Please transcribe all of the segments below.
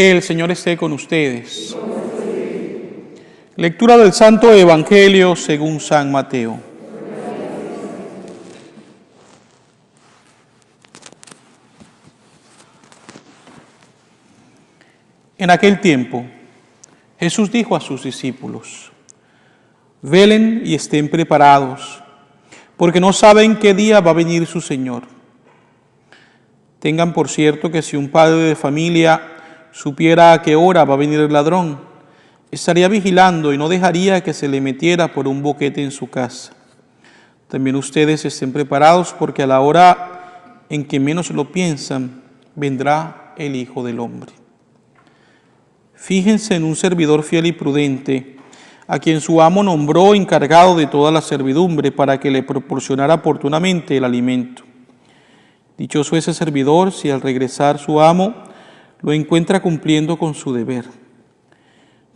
El Señor esté con ustedes. Lectura del Santo Evangelio según San Mateo. En aquel tiempo, Jesús dijo a sus discípulos: velen y estén preparados, porque no saben qué día va a venir su Señor. Tengan por cierto que si un padre de familia supiera a qué hora va a venir el ladrón, estaría vigilando y no dejaría que se le metiera por un boquete en su casa. También ustedes estén preparados, porque a la hora en que menos lo piensan, vendrá el Hijo del Hombre. Fíjense en un servidor fiel y prudente, a quien su amo nombró encargado de toda la servidumbre para que le proporcionara oportunamente el alimento. Dichoso ese servidor si al regresar su amo lo encuentra cumpliendo con su deber.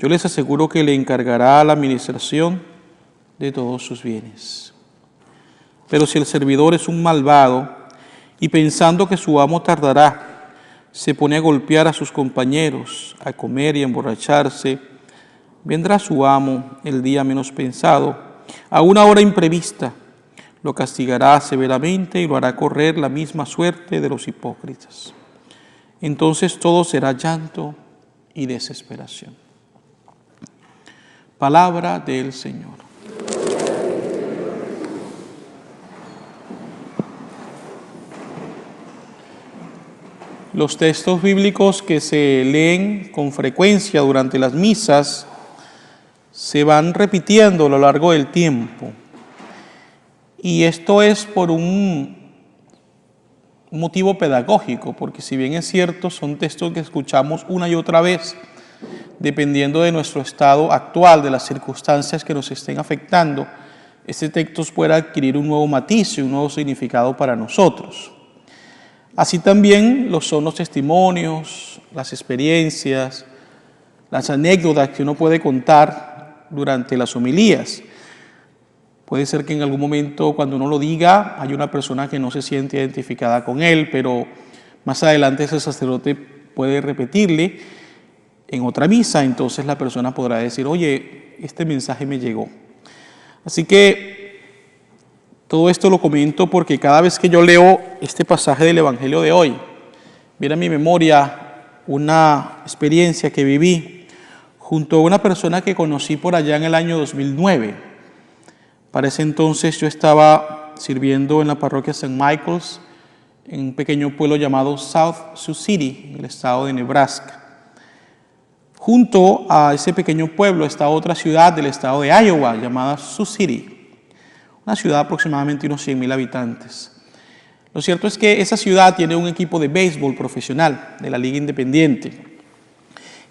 Yo les aseguro que le encargará la administración de todos sus bienes. Pero si el servidor es un malvado y pensando que su amo tardará, se pone a golpear a sus compañeros, a comer y a emborracharse, vendrá su amo el día menos pensado, a una hora imprevista, lo castigará severamente y lo hará correr la misma suerte de los hipócritas. Entonces todo será llanto y desesperación. Palabra del Señor. Los textos bíblicos que se leen con frecuencia durante las misas se van repitiendo a lo largo del tiempo. Y esto es por un motivo pedagógico, porque si bien es cierto, son textos que escuchamos una y otra vez, dependiendo de nuestro estado actual, de las circunstancias que nos estén afectando, este texto puede adquirir un nuevo matiz y un nuevo significado para nosotros. Así también lo son los testimonios, las experiencias, las anécdotas que uno puede contar durante las homilías. Puede ser que en algún momento, cuando uno lo diga, hay una persona que no se siente identificada con él, pero más adelante ese sacerdote puede repetirle en otra misa, entonces la persona podrá decir: oye, este mensaje me llegó. Así que todo esto lo comento porque cada vez que yo leo este pasaje del Evangelio de hoy, viene a mi memoria una experiencia que viví junto a una persona que conocí por allá en el año 2009. Para ese entonces yo estaba sirviendo en la parroquia St. Michael's, en un pequeño pueblo llamado South Sioux City, en el estado de Nebraska. Junto a ese pequeño pueblo está otra ciudad del estado de Iowa, llamada Sioux City, una ciudad de aproximadamente unos 100,000 habitantes. Lo cierto es que esa ciudad tiene un equipo de béisbol profesional de la Liga Independiente.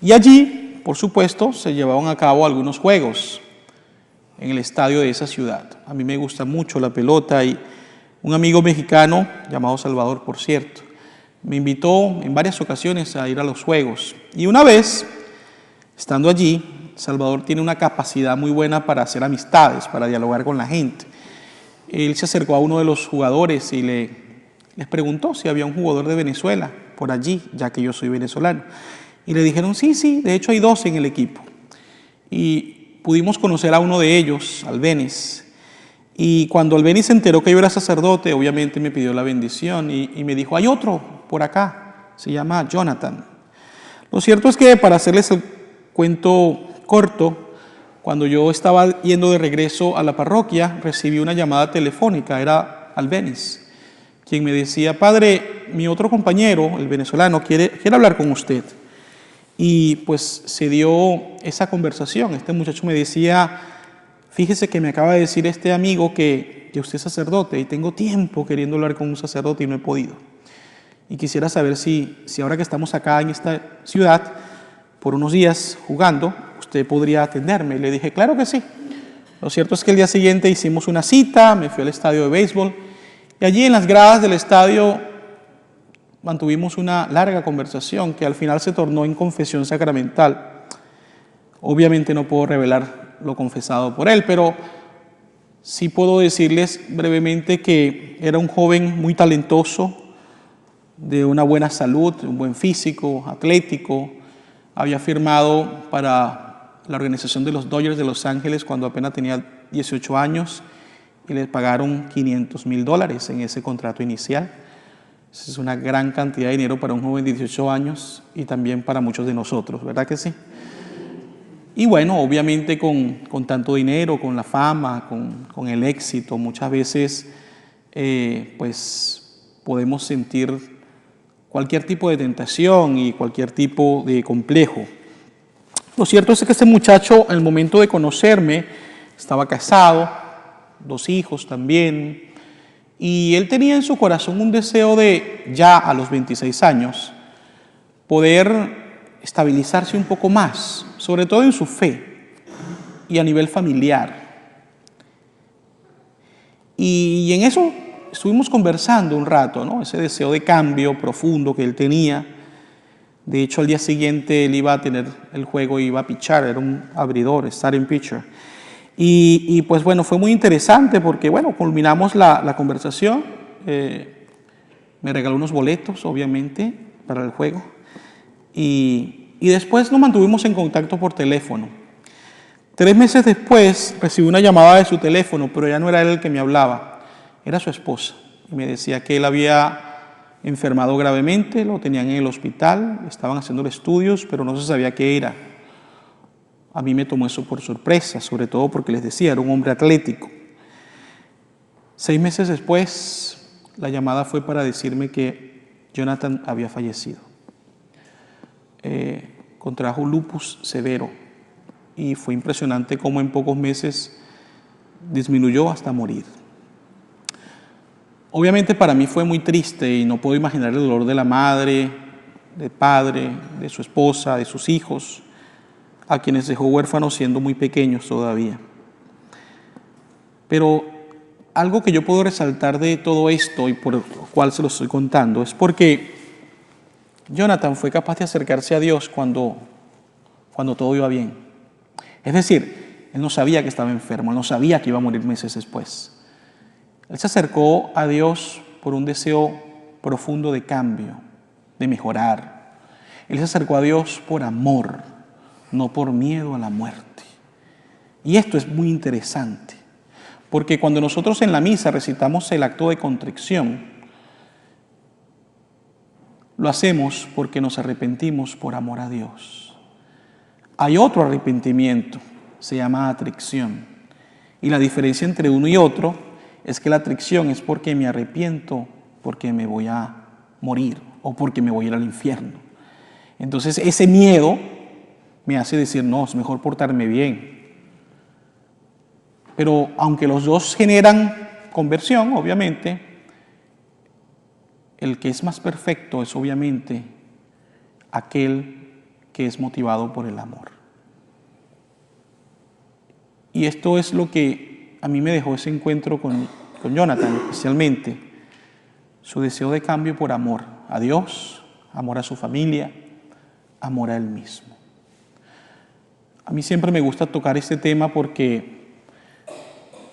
Y allí, por supuesto, se llevaban a cabo algunos juegos en el estadio de esa ciudad. A mí me gusta mucho la pelota y un amigo mexicano, llamado Salvador, por cierto, me invitó en varias ocasiones a ir a los juegos. Y una vez, estando allí, Salvador tiene una capacidad muy buena para hacer amistades, para dialogar con la gente. Él se acercó a uno de los jugadores y les preguntó si había un jugador de Venezuela por allí, ya que yo soy venezolano. Y le dijeron: sí, de hecho hay 2 en el equipo. Y pudimos conocer a uno de ellos, Albéniz, y cuando Albéniz se enteró que yo era sacerdote, obviamente me pidió la bendición y me dijo: hay otro por acá, se llama Jonathan. Lo cierto es que, para hacerles el cuento corto, cuando yo estaba yendo de regreso a la parroquia, recibí una llamada telefónica, era Albéniz, quien me decía: padre, mi otro compañero, el venezolano, quiere hablar con usted. Y pues se dio esa conversación. Este muchacho me decía: fíjese que me acaba de decir este amigo que usted es sacerdote y tengo tiempo queriendo hablar con un sacerdote y no he podido. Y quisiera saber si ahora que estamos acá en esta ciudad, por unos días jugando, usted podría atenderme. Y le dije: claro que sí. Lo cierto es que el día siguiente hicimos una cita, me fui al estadio de béisbol y allí en las gradas del estadio mantuvimos una larga conversación que al final se tornó en confesión sacramental. Obviamente no puedo revelar lo confesado por él, pero sí puedo decirles brevemente que era un joven muy talentoso, de una buena salud, un buen físico, atlético, Había firmado para la organización de los Dodgers de Los Ángeles cuando apenas tenía 18 años y le pagaron $500,000 en ese contrato inicial. Esa es una gran cantidad de dinero para un joven de 18 años y también para muchos de nosotros, ¿verdad que sí? Y bueno, obviamente con tanto dinero, con la fama, con el éxito, muchas veces pues podemos sentir cualquier tipo de tentación y cualquier tipo de complejo. Lo cierto es que este muchacho, en el momento de conocerme, estaba casado, 2 hijos también, y él tenía en su corazón un deseo de, ya a los 26 años, poder estabilizarse un poco más, sobre todo en su fe y a nivel familiar. Y en eso estuvimos conversando un rato, ¿no? Ese deseo de cambio profundo que él tenía. De hecho, al día siguiente él iba a tener el juego y iba a pichar, era un abridor, starting pitcher. Y pues bueno, fue muy interesante porque bueno, culminamos la conversación. Me regaló unos boletos, obviamente, para el juego. Y después nos mantuvimos en contacto por teléfono. 3 meses después recibí una llamada de su teléfono, pero ya no era él el que me hablaba, era su esposa. Y me decía que él había enfermado gravemente, lo tenían en el hospital, estaban haciendo estudios, pero no se sabía qué era. A mí me tomó eso por sorpresa, sobre todo porque les decía, era un hombre atlético. 6 meses después, la llamada fue para decirme que Jonathan había fallecido. Contrajo lupus severo y fue impresionante cómo en pocos meses disminuyó hasta morir. Obviamente para mí fue muy triste y no puedo imaginar el dolor de la madre, del padre, de su esposa, de sus hijos, a quienes dejó huérfanos siendo muy pequeños todavía. Pero algo que yo puedo resaltar de todo esto y por lo cual se lo estoy contando es porque Jonathan fue capaz de acercarse a Dios cuando todo iba bien. Es decir, él no sabía que estaba enfermo, él no sabía que iba a morir meses después. Él se acercó a Dios por un deseo profundo de cambio, de mejorar. Él se acercó a Dios por amor, no por miedo a la muerte. Y esto es muy interesante, porque cuando nosotros en la misa recitamos el acto de contrición, lo hacemos porque nos arrepentimos por amor a Dios. Hay otro arrepentimiento, se llama atrición. Y la diferencia entre uno y otro es que la atrición es porque me arrepiento, porque me voy a morir o porque me voy a ir al infierno. Entonces ese miedo me hace decir, no, es mejor portarme bien. Pero aunque los dos generan conversión, obviamente, el que es más perfecto es obviamente aquel que es motivado por el amor. Y esto es lo que a mí me dejó ese encuentro con Jonathan, especialmente su deseo de cambio por amor a Dios, amor a su familia, amor a él mismo. A mí siempre me gusta tocar este tema porque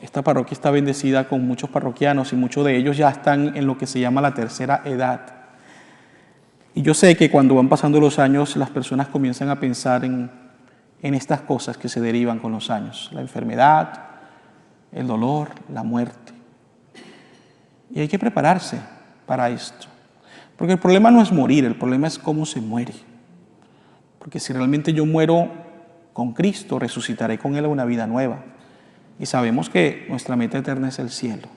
esta parroquia está bendecida con muchos parroquianos y muchos de ellos ya están en lo que se llama la tercera edad. Y yo sé que cuando van pasando los años, las personas comienzan a pensar en estas cosas que se derivan con los años. La enfermedad, el dolor, la muerte. Y hay que prepararse para esto. Porque el problema no es morir, el problema es cómo se muere. Porque si realmente yo muero con Cristo, resucitaré con Él a una vida nueva. Y sabemos que nuestra meta eterna es el cielo.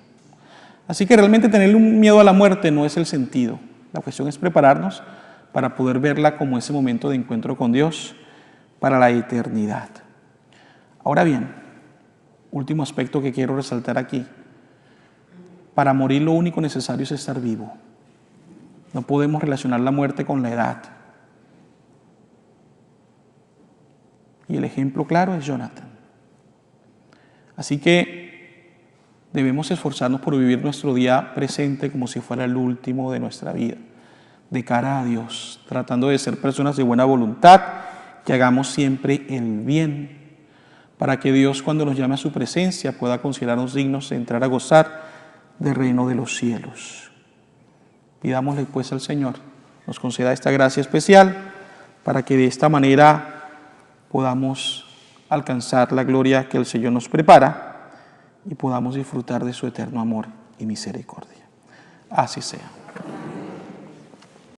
Así que realmente tener un miedo a la muerte no es el sentido. La cuestión es prepararnos para poder verla como ese momento de encuentro con Dios para la eternidad. Ahora bien, último aspecto que quiero resaltar aquí. Para morir lo único necesario es estar vivo. No podemos relacionar la muerte con la edad. Y el ejemplo claro es Jonathan. Así que debemos esforzarnos por vivir nuestro día presente como si fuera el último de nuestra vida, de cara a Dios, tratando de ser personas de buena voluntad, que hagamos siempre el bien, para que Dios, cuando nos llame a su presencia, pueda considerarnos dignos de entrar a gozar del reino de los cielos. Pidámosle pues al Señor nos conceda esta gracia especial para que de esta manera podamos alcanzar la gloria que el Señor nos prepara y podamos disfrutar de su eterno amor y misericordia. Así sea.